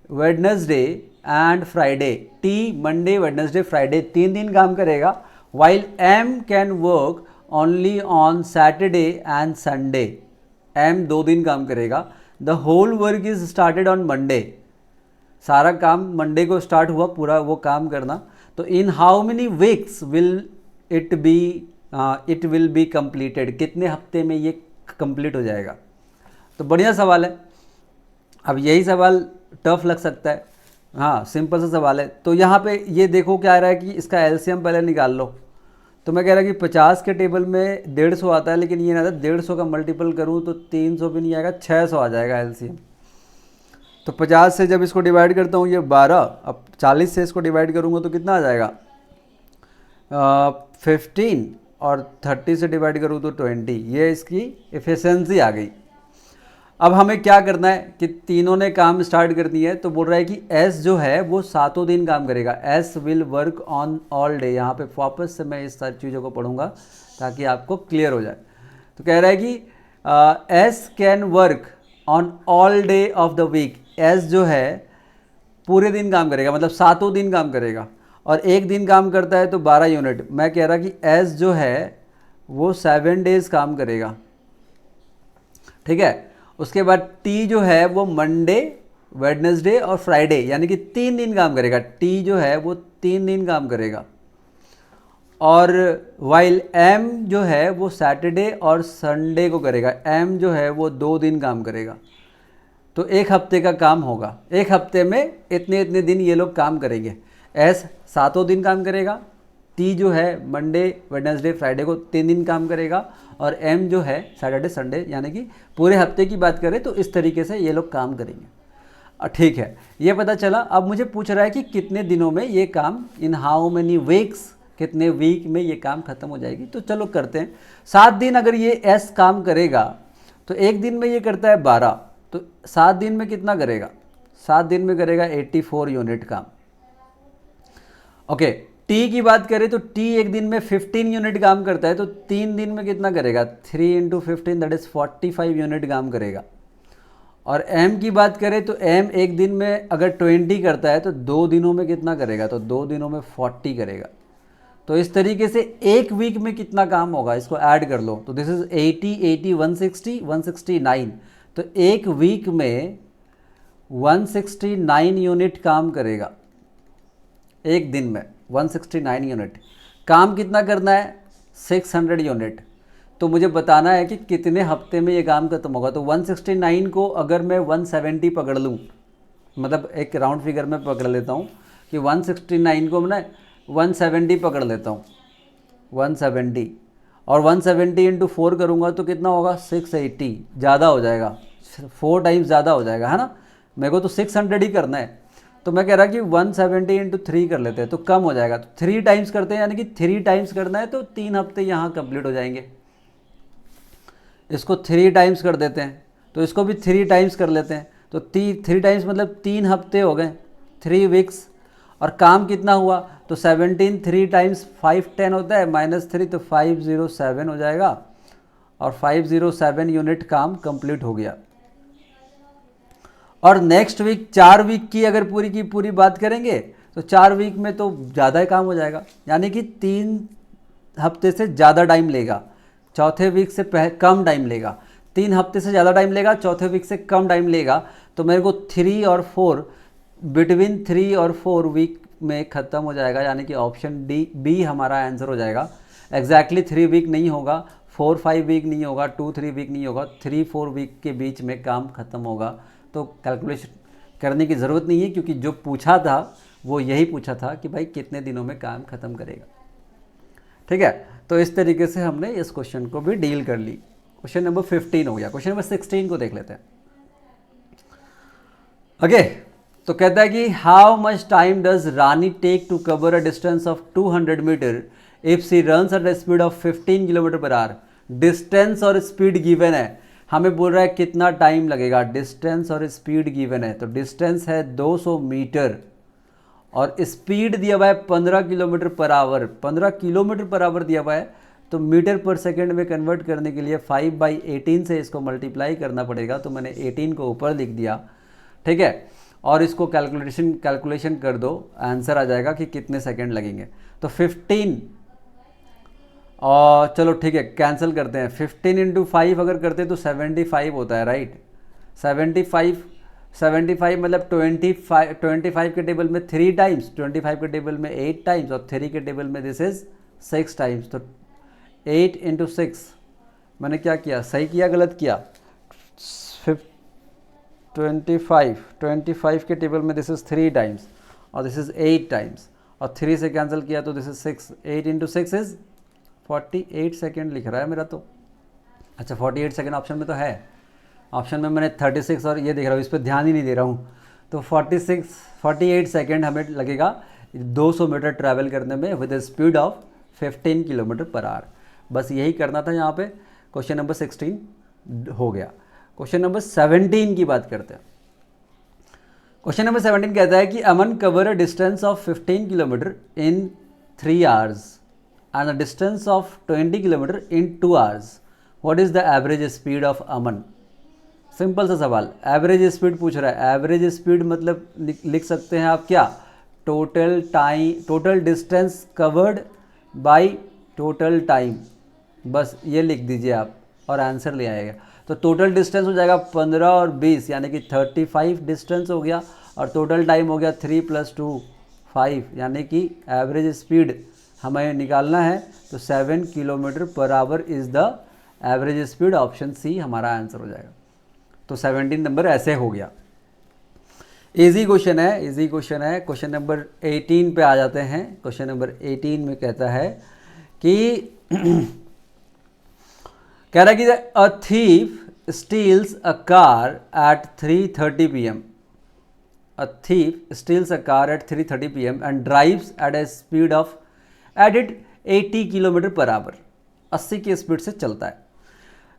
Wednesday and Friday. T Monday, Wednesday, Friday 3 दिन काम करेगा। While M can work only on Saturday and Sunday. M 2 दिन काम करेगा। The whole work is started on Monday. सारा काम मंडे को स्टार्ट हुआ पूरा वो काम करना। तो in how many weeks will it will be completed. कितने हफ्ते में ये कंप्लीट हो जाएगा। तो बढ़िया सवाल है। अब यही सवाल टफ लग सकता है, हाँ सिंपल सा सवाल है। तो यहाँ पे ये देखो क्या आ रहा है कि इसका एलसीएम पहले निकाल लो। तो मैं कह रहा कि 50 के टेबल में 150 आता है, लेकिन ये ना 150 का मल्टीपल करूँ तो 300 भी नहीं आएगा, 600 आ जाएगा एलसीएम। तो 50 से जब इसको डिवाइड करता हूँ ये 12, अब 40 से इसको डिवाइड करूँगा तो कितना आ जाएगा 15, और 30 से डिवाइड करूँ तो 20। ये इसकी एफिशिएंसी आ गई। अब हमें क्या करना है कि तीनों ने काम स्टार्ट कर दिया है। तो बोल रहा है कि S जो है वो 7 दिन काम करेगा। S will work on all day. यहाँ पे वापस से मैं इस सारी चीज़ों को पढ़ूंगा ताकि आपको क्लियर हो जाए। तो कह रहा है कि S can work on all day of the week. S जो है पूरे दिन काम करेगा, मतलब 7 दिन काम करेगा, और एक दिन काम करता है तो 12 यूनिट। मैं कह रहा कि S जो है वो 7 डेज काम करेगा, ठीक है। उसके बाद T जो है वो मंडे, वेडनेसडे और फ्राइडे, यानी कि 3 दिन काम करेगा। T जो है वो 3 दिन काम करेगा। और वाइल M जो है वो सैटरडे और संडे को करेगा। M जो है वो 2 दिन काम करेगा। तो एक हफ्ते का काम होगा, एक हफ्ते में इतने इतने दिन ये लोग काम करेंगे। एस 7 दिन काम करेगा, टी जो है मंडे वेडनेसडे फ्राइडे को 3 दिन काम करेगा, और एम जो है सैटरडे संडे, यानी कि पूरे हफ्ते की बात करें तो इस तरीके से ये लोग काम करेंगे। ठीक है, ये पता चला। अब मुझे पूछ रहा है कि कितने दिनों में ये काम, इन हाउ मेनी वीक्स, कितने वीक में ये काम खत्म हो जाएगी। तो चलो करते हैं। 7 दिन अगर ये एस काम करेगा तो एक दिन में ये करता है 12, तो 7 दिन में कितना करेगा, 7 दिन में करेगा 84 यूनिट काम। ओके, टी की बात करें तो टी एक दिन में 15 यूनिट काम करता है, तो 3 दिन में कितना करेगा, 3 × 15 दैट इज 45 यूनिट काम करेगा। और एम की बात करें तो एम एक दिन में अगर 20 करता है तो 2 दिनों में कितना करेगा, तो 2 दिनों में 40 करेगा। तो इस तरीके से एक वीक में कितना काम होगा, इसको ऐड कर लो। तो दिस इज 80 80 160 169, तो एक वीक में 169 यूनिट काम करेगा। एक दिन में 169 यूनिट काम कितना करना है, 600 यूनिट। तो मुझे बताना है कि कितने हफ्ते में ये काम खत्म होगा। तो 169 को अगर मैं 170 पकड़ लूँ, मतलब एक राउंड फिगर में पकड़ लेता हूँ कि 169 को मैं 170 पकड़ लेता हूँ, 170, और 170 × 4 करूँगा तो कितना होगा, 680। ज़्यादा हो जाएगा, 4 टाइम्स ज़्यादा हो जाएगा, है ना। मेरे को तो 600 ही करना है, तो मैं कह रहा कि 170 × 3 कर लेते हैं तो कम हो जाएगा। तो 3 टाइम्स करते हैं, यानी कि 3 टाइम्स करना है तो 3 हफ्ते यहाँ कंप्लीट हो जाएंगे। इसको 3 टाइम्स कर देते हैं, तो इसको भी 3 टाइम्स कर लेते हैं। तो 3 टाइम्स मतलब 3 हफ्ते हो गए, 3 वीक्स। और काम कितना हुआ, तो 17, 3 टाइम्स 5 10 होता है, -3 तो 507 हो जाएगा, और 507 यूनिट काम कंप्लीट हो गया। और नेक्स्ट वीक 4 वीक की अगर पूरी की पूरी बात करेंगे तो 4 वीक में तो ज़्यादा ही काम हो जाएगा, यानी कि 3 हफ्ते से ज़्यादा टाइम लेगा, चौथे वीक से कम टाइम लेगा। 3 हफ्ते से ज़्यादा टाइम लेगा, चौथे वीक से कम टाइम लेगा। तो मेरे को 3 और 4, बिटवीन 3 और 4 वीक में ख़त्म हो जाएगा, यानी कि ऑप्शन बी हमारा आंसर हो जाएगा। एग्जैक्टली 3 वीक नहीं होगा, 4-5 वीक नहीं होगा, 2-3 वीक नहीं होगा, 3-4 वीक के बीच में काम ख़त्म होगा। तो कैलकुलेशन करने की ज़रूरत नहीं है, क्योंकि जो पूछा था वो यही पूछा था कि भाई कितने दिनों में काम ख़त्म करेगा। ठीक है, तो इस तरीके से हमने इस क्वेश्चन को भी डील कर ली। क्वेश्चन नंबर 15 हो गया। क्वेश्चन नंबर 16 को देख लेते हैं। ओके, तो कहता है कि how much time does Rani take to cover a distance of 200 metre if she runs at the speed of 15 kilometre per hour. Distance और स्पीड गिवन है, हमें बोल रहा है कितना टाइम लगेगा। डिस्टेंस और स्पीड गिवन है, तो डिस्टेंस है 200 मीटर और स्पीड दिया हुआ है 15 kilometre per our. 15 kilometre per our दिया हुआ है, तो मीटर पर सेकंड में कन्वर्ट करने के लिए 5/18 से इसको मल्टीप्लाई करना पड़ेगा। तो मैंने 18 को ऊपर लिख दिया, ठीक है, और इसको कैलकुलेशन कर दो, आंसर आ जाएगा कि कितने सेकंड लगेंगे। तो 15, और चलो ठीक है कैंसिल करते हैं। 15 × 5 अगर करते तो 75 होता है, राइट। 75 मतलब 25 के टेबल में 3 टाइम्स, 25 के टेबल में 8 टाइम्स, और 3 के टेबल में दिस इज 6 टाइम्स। तो 8 × 6 मैंने क्या किया, सही किया गलत किया। 25 के टेबल में दिस इज 3 टाइम्स और दिस इज 8 टाइम्स, और 3 से कैंसिल किया तो दिस इज 6। 8 × 6 इज 48 सेकेंड लिख रहा है मेरा तो। अच्छा 48 सेकेंड ऑप्शन में तो है, ऑप्शन में मैंने 36 और ये देख रहा हूँ, इस पर ध्यान ही नहीं दे रहा हूँ। तो 48 सेकेंड हमें लगेगा 200 मीटर ट्रैवल करने में with speed of 15 kilometre per our. बस यही करना था यहाँ पे। क्वेश्चन नंबर 16 हो गया। क्वेश्चन नंबर 17 की बात करते हैं। क्वेश्चन नंबर 17 कहता है कि Aman cover a distance of 15 kilometre in 3 hours and a distance of 20 kilometre in 2 hours. What is the average speed of Aman? Simple सा सवाल, एवरेज स्पीड पूछ रहा है। एवरेज स्पीड मतलब लिख सकते हैं आप क्या, total time, total distance covered by total time, बस ये लिख दीजिए आप और आंसर ले आएगा। तो टोटल डिस्टेंस हो जाएगा 15 और 20 यानी कि 35 डिस्टेंस हो गया, और टोटल टाइम हो गया 3 + 2 5, यानी कि एवरेज स्पीड हमें निकालना है। तो 7 kilometre per hour is the average speed. Option C हमारा आंसर हो जाएगा। तो 17 नंबर ऐसे हो गया। इजी क्वेश्चन है, इजी क्वेश्चन है। क्वेश्चन नंबर 18 पे आ जाते हैं। क्वेश्चन नंबर 18 में कहता है कि कह रहा है कि a thief steals a car at 3:30 PM। A thief steals a car at 3:30 PM and drives at a speed of at it 80 kilometre per hour, 80 की स्पीड से चलता है।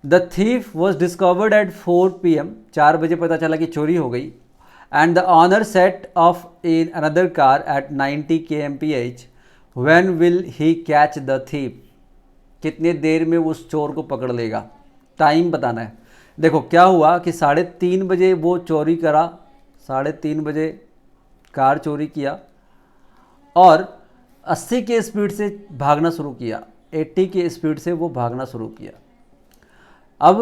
The thief was discovered at 4 PM, 4 बजे पता चला कि चोरी हो गई। And the owner set off in another car at 90 kmph। When will he catch the thief, कितने देर में उस चोर को पकड़ लेगा, टाइम बताना है। देखो क्या हुआ कि 3:30 बजे वो चोरी करा, 3:30 बजे कार चोरी किया और 80 के स्पीड से भागना शुरू किया, 80 के स्पीड से वो भागना शुरू किया। अब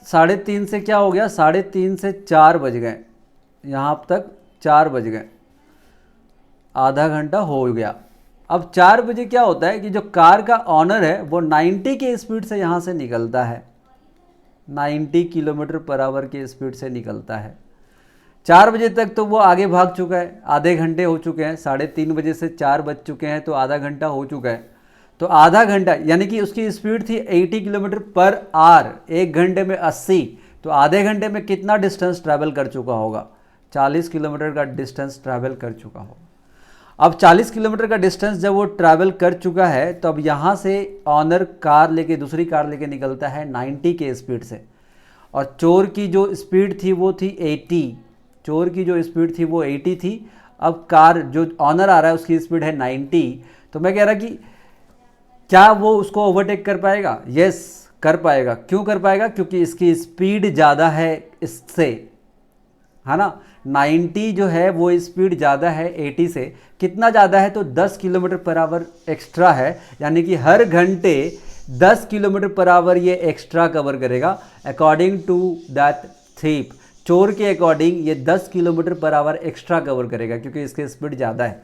3:30 से क्या हो गया, 3:30 से 4 बज गए, यहाँ तक 4 बज गए, आधा घंटा हो गया। अब 4 बजे क्या होता है कि जो कार का ऑनर है वो 90 के स्पीड से यहाँ से निकलता है, 90 किलोमीटर पर आवर की स्पीड से निकलता है। 4 बजे तक तो वो आगे भाग चुका है, आधे घंटे हो चुके हैं, 3:30 बजे से 4 बज चुके हैं तो आधा घंटा हो चुका है। तो आधा घंटा यानी कि उसकी स्पीड थी 80 किलोमीटर पर आवर, 1 घंटे में 80, तो आधे घंटे में कितना डिस्टेंस ट्रैवल कर चुका होगा, 40 किलोमीटर का डिस्टेंस ट्रैवल कर चुका होगा। अब 40 किलोमीटर का डिस्टेंस जब वो ट्रैवल कर चुका है तो अब यहाँ से ऑनर कार लेके, दूसरी कार लेके निकलता है 90 के स्पीड से, और चोर की जो स्पीड थी वो थी 80, चोर की जो स्पीड थी वो 80 थी। अब कार जो ऑनर आ रहा है उसकी स्पीड है 90। तो मैं कह रहा कि क्या वो उसको ओवरटेक कर पाएगा? यस कर पाएगा। क्यों कर पाएगा? क्योंकि इसकी स्पीड ज़्यादा है इससे, है ना। 90 जो है वो स्पीड ज़्यादा है 80 से। कितना ज़्यादा है? तो 10 किलोमीटर पर आवर एक्स्ट्रा है, यानी कि हर घंटे 10 किलोमीटर पर आवर ये एक्स्ट्रा कवर करेगा अकॉर्डिंग टू दैट थीप। चोर के अकॉर्डिंग ये 10 kilometre per hour extra cover करेगा क्योंकि इसकी स्पीड ज़्यादा है।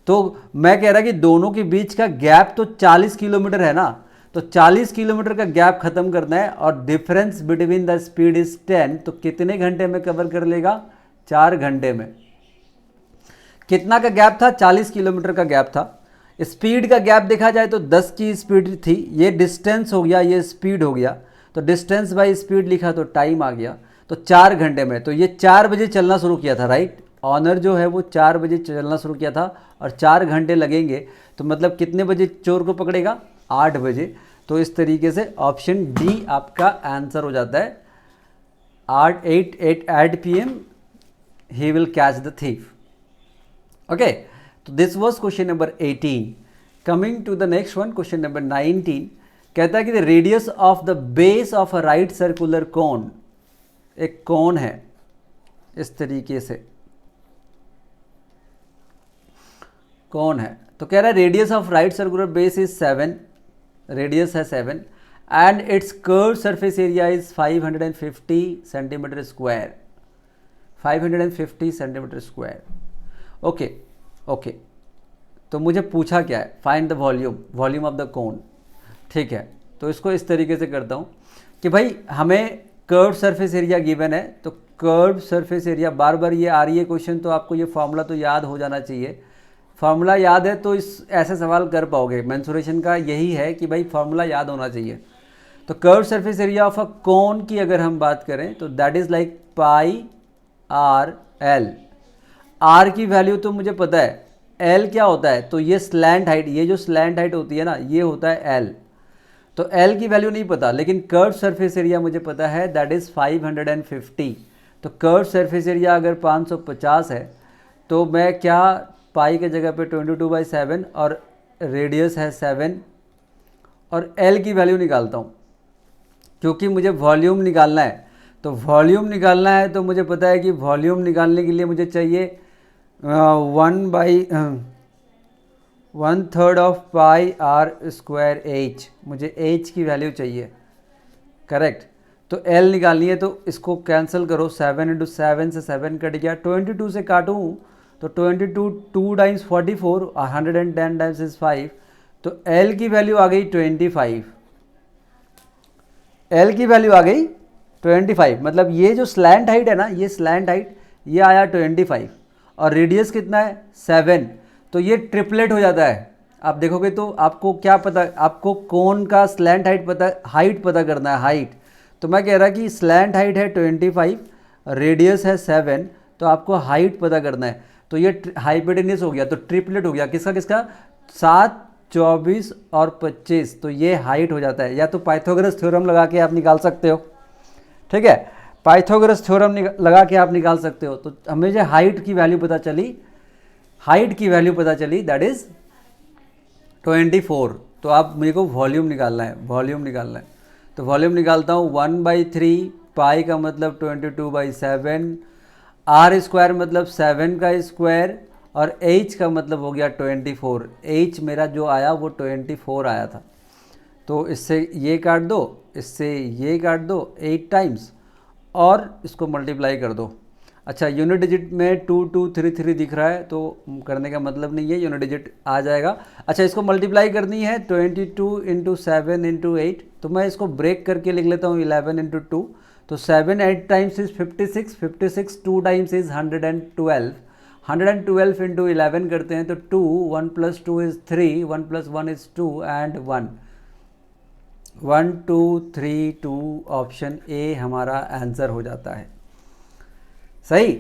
तो मैं कह रहा कि दोनों के बीच का गैप तो 40 किलोमीटर है ना, तो 40 किलोमीटर का गैप खत्म करना है और difference between the speed is 10, तो कितने घंटे में कवर कर लेगा? 4 घंटे में। कितना का गैप था? 40 किलोमीटर का गैप था। स्पीड का गैप देखा जाए तो 10 की स्पीड थी, ये डिस्टेंस हो गया, ये स्पीड हो गया, तो डिस्टेंस बाय स्पीड लिखा तो टाइम आ गया, तो 4 घंटे में। तो ये 4 बजे चलना शुरू किया था, राइट। ऑनर जो है वो 4 बजे चलना शुरू किया था और 4 घंटे लगेंगे, तो मतलब कितने बजे चोर को पकड़ेगा? 8 बजे। तो इस तरीके से ऑप्शन डी आपका आंसर हो जाता है। 8 PM he will catch the thief. Okay, so this was question number 18. Coming to the next one, question number 19 कहता है कि the radius of the base of a right circular cone, एक कोन है इस तरीके से, कौन है, तो कह रहा है radius of right circular base is 7, radius है 7 and it's curve surface area is 550 centimetre square, 550 centimetre square. Okay okay, तो मुझे पूछा क्या है? Find the volume of the cone. ठीक है, तो इसको इस तरीके से करता हूँ कि भाई हमें कर्व सरफेस एरिया गिवन है, तो कर्व सरफेस एरिया, बार बार ये आ रही है क्वेश्चन, तो आपको ये फॉर्मूला तो याद हो जाना चाहिए। फार्मूला याद है तो इस ऐसे सवाल कर पाओगे। मेंसुरेशन का यही है कि भाई फार्मूला याद होना चाहिए। तो curve surface area of a cone की अगर हम बात करें तो that is like pi R L. R की वैल्यू तो मुझे पता है, एल क्या होता है? तो ये स्लैंट हाइट, ये जो स्लैंट हाइट होती है ना, ये होता है एल। तो एल की वैल्यू नहीं पता, लेकिन कर्व सरफेस एरिया मुझे पता है, दैट इज़ 550। तो कर्व सरफेस एरिया अगर 550 है तो मैं क्या, पाई के जगह पे 22/7 और रेडियस है 7 और एल की वैल्यू निकालता हूँ क्योंकि मुझे वॉल्यूम निकालना है। तो वॉल्यूम निकालना है तो मुझे पता है कि वॉल्यूम निकालने के लिए मुझे चाहिए 1/3 of pi r square h, मुझे एच की वैल्यू चाहिए, करेक्ट। तो एल निकालनी है तो इसको कैंसिल करो, 7 × 7 से 7 कट गया, 22 से काटूँ तो 22 2 टाइम्स 44, 110 टाइम्स इज 5, तो L की वैल्यू आ गई 25, L की वैल्यू आ गई 25, मतलब ये जो स्लैंट हाइट है ना, ये स्लैंट हाइट ये आया 25 और रेडियस कितना है 7, तो ये ट्रिपलेट हो जाता है। आप देखोगे तो आपको क्या पता, आपको कोन का स्लैंट हाइट पता, हाइट पता करना है, हाइट। तो मैं कह रहा कि स्लैंट हाइट है 25, रेडियस है 7, तो आपको हाइट पता करना है। तो ये हाइपोटेन्यूस हो गया, तो ट्रिपलेट हो गया किसका किसका, 7, 24 और 25, तो ये हाइट हो जाता है। या तो पाइथागोरस थ्योरम लगा के आप निकाल सकते हो, ठीक है, पाइथागोरस थ्योरम लगा के आप निकाल सकते हो। तो हमें जो हाइट की वैल्यू पता चली, हाइट की वैल्यू पता चली, दैट इज 24। तो आप मेरे को वॉल्यूम निकालना है, वॉल्यूम निकालना है। तो वॉल्यूम निकालता हूँ 1/3, पाई का मतलब 22/7, आर स्क्वायर मतलब 7 का स्क्वायर, और एच का मतलब हो गया 24। एच मेरा जो आया वो 24 आया था। तो इससे ये काट दो, इससे ये काट दो 8 टाइम्स और इसको मल्टीप्लाई कर दो। अच्छा, यूनिट डिजिट में 2233 दिख रहा है, तो करने का मतलब नहीं है, यूनिट डिजिट आ जाएगा। अच्छा, इसको मल्टीप्लाई करनी है 22 × 7 × 8, तो मैं इसको ब्रेक करके लिख लेता हूँ 11 × 2। तो 7 8 टाइम्स इज 56, 56 2 टाइम्स इज 112, 112 × 11 करते हैं तो 2, 1 + 2 is 3, 1 + 1 is 2 and 1, 1 2 3 2, option A हमारा आंसर हो जाता है। सही।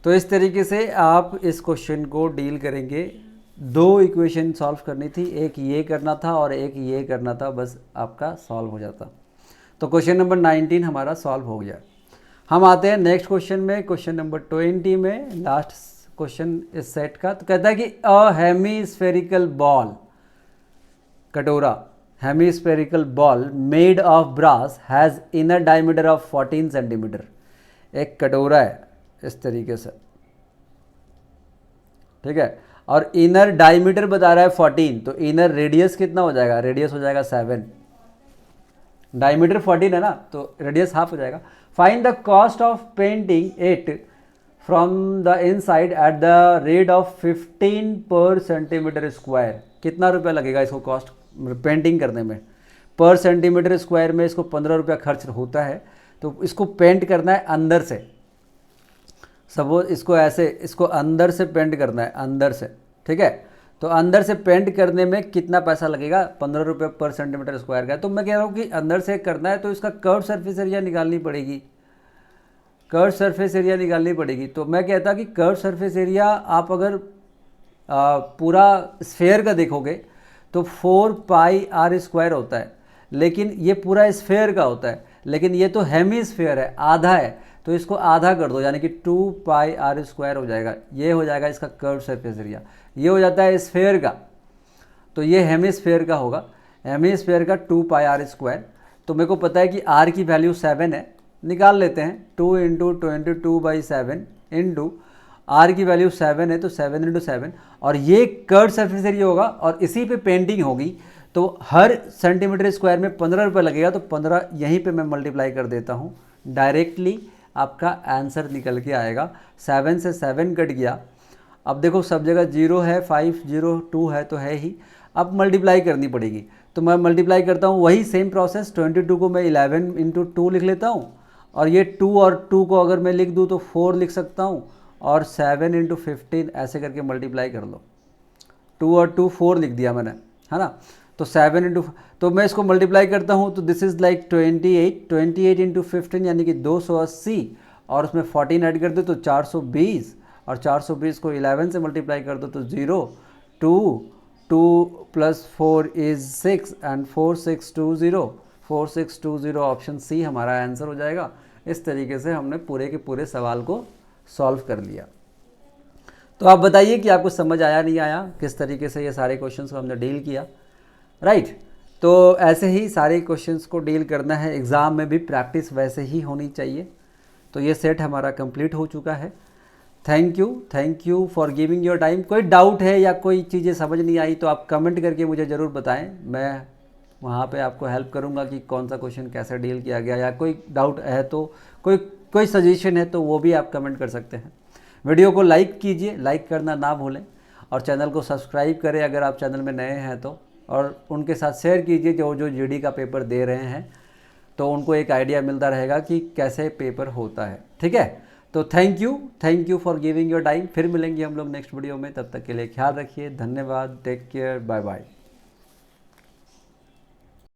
तो इस तरीके से आप इस क्वेश्चन को डील करेंगे। 2 इक्वेशन सॉल्व करनी थी, एक ये करना था और एक ये करना था, बस आपका सॉल्व हो जाता। तो क्वेश्चन नंबर 19 हमारा सॉल्व हो गया। हम आते हैं नेक्स्ट क्वेश्चन में, क्वेश्चन नंबर 20 में, लास्ट क्वेश्चन इस सेट का। तो कहता है कि अ हेमीस्फेरिकल बॉल, कटोरा, hemispherical bowl made of brass has inner diameter of 14 centimetre. एक कटोरा है इस तरीके से, ठीक है, और इनर डायमीटर बता रहा है 14, तो इनर रेडियस कितना हो जाएगा, रेडियस हो जाएगा 7, डायमीटर 14 है ना, तो रेडियस हाफ हो जाएगा। Find the cost of painting it from the inside at the rate of 15 पर सेंटीमीटर स्क्वायर। कितना रुपया लगेगा इसको कॉस्ट पेंटिंग करने में, पर सेंटीमीटर स्क्वायर में इसको 15 रुपया खर्च होता है। तो इसको पेंट करना है अंदर से, सपोज इसको ऐसे, इसको अंदर से पेंट करना है, अंदर से, ठीक है। तो अंदर से पेंट करने में कितना पैसा लगेगा, 15 रुपये पर सेंटीमीटर स्क्वायर का। तो मैं कह रहा हूँ कि अंदर से करना है तो इसका कर्व सरफेस एरिया निकालनी पड़ेगी, कर्व सरफेस एरिया निकालनी पड़ेगी। तो मैं कहता कि कर्व सरफेस एरिया आप अगर पूरा स्फेयर का देखोगे तो 4πr² होता है, लेकिन ये पूरा स्फेयर का होता है, लेकिन ये तो हेमीस्फेयर है, आधा है, तो इसको आधा कर दो, यानी कि 2πr² हो जाएगा। ये हो जाएगा इसका कर्व सरफेस एरिया। ये हो जाता है स्फेयर का, तो ये हेमीस्फेयर का होगा, हेमीस्फेयर का 2πr²। तो मेरे को पता है कि r की वैल्यू 7 है, निकाल लेते हैं, 2 × 22/7 इंटू r की वैल्यू 7 है, तो 7 × 7, और ये कर्व सरफेस एरिया होगा और इसी पे पेंटिंग होगी। तो हर सेंटीमीटर स्क्वायर में 15 रुपये लगेगा, तो 15 यहीं पे मैं मल्टीप्लाई कर देता हूँ, डायरेक्टली आपका आंसर निकल के आएगा। 7 से 7 कट गया। अब देखो सब जगह 0 है, 5 0 2 है तो है ही, अब मल्टीप्लाई करनी पड़ेगी। तो मैं मल्टीप्लाई करता हूँ, वही सेम प्रोसेस, 22 को मैं 11 × 2 लिख लेता हूँ, और ये 2 और 2 को अगर मैं लिख दूँ तो 4 लिख सकता हूँ, और 7 × 15 ऐसे करके मल्टीप्लाई कर लो। 2 और 2 4 लिख दिया मैंने, है ना। तो 7 × तो मैं इसको मल्टीप्लाई करता हूँ, तो दिस इज़ लाइक 28 × 15 यानी कि 280, और उसमें 14 ऐड कर दो तो 420, और 420 को 11 से मल्टीप्लाई कर दो तो 0 2 2 + 4 इज़ 6 एंड 4620, 4620 ऑप्शन सी हमारा आंसर हो जाएगा। इस तरीके से हमने पूरे के पूरे सवाल को सॉल्व कर लिया। तो आप बताइए कि आपको समझ आया नहीं आया, किस तरीके से ये सारे क्वेश्चंस को हमने डील किया, राइट। तो ऐसे ही सारे क्वेश्चंस को डील करना है, एग्ज़ाम में भी प्रैक्टिस वैसे ही होनी चाहिए। तो ये सेट हमारा कंप्लीट हो चुका है। Thank you for giving your time. कोई डाउट है या कोई चीज़ें समझ नहीं आई तो आप कमेंट करके मुझे ज़रूर बताएं, मैं वहाँ पे आपको हेल्प करूँगा कि कौन सा क्वेश्चन कैसे डील किया गया, या कोई डाउट है तो कोई सजेशन है तो वो भी आप कमेंट कर सकते हैं। वीडियो को लाइक कीजिए, लाइक करना ना भूलें, और चैनल को सब्सक्राइब करें अगर आप चैनल में नए हैं तो, और उनके साथ शेयर कीजिए जो जीडी का पेपर दे रहे हैं। तो उनको एक आइडिया मिलता रहेगा कि कैसे पेपर होता है। ठीक है, तो thank you for giving your time. फिर मिलेंगे हम लोग नेक्स्ट वीडियो में, तब तक के लिए ख्याल रखिए, धन्यवाद, टेक केयर, बाय बाय।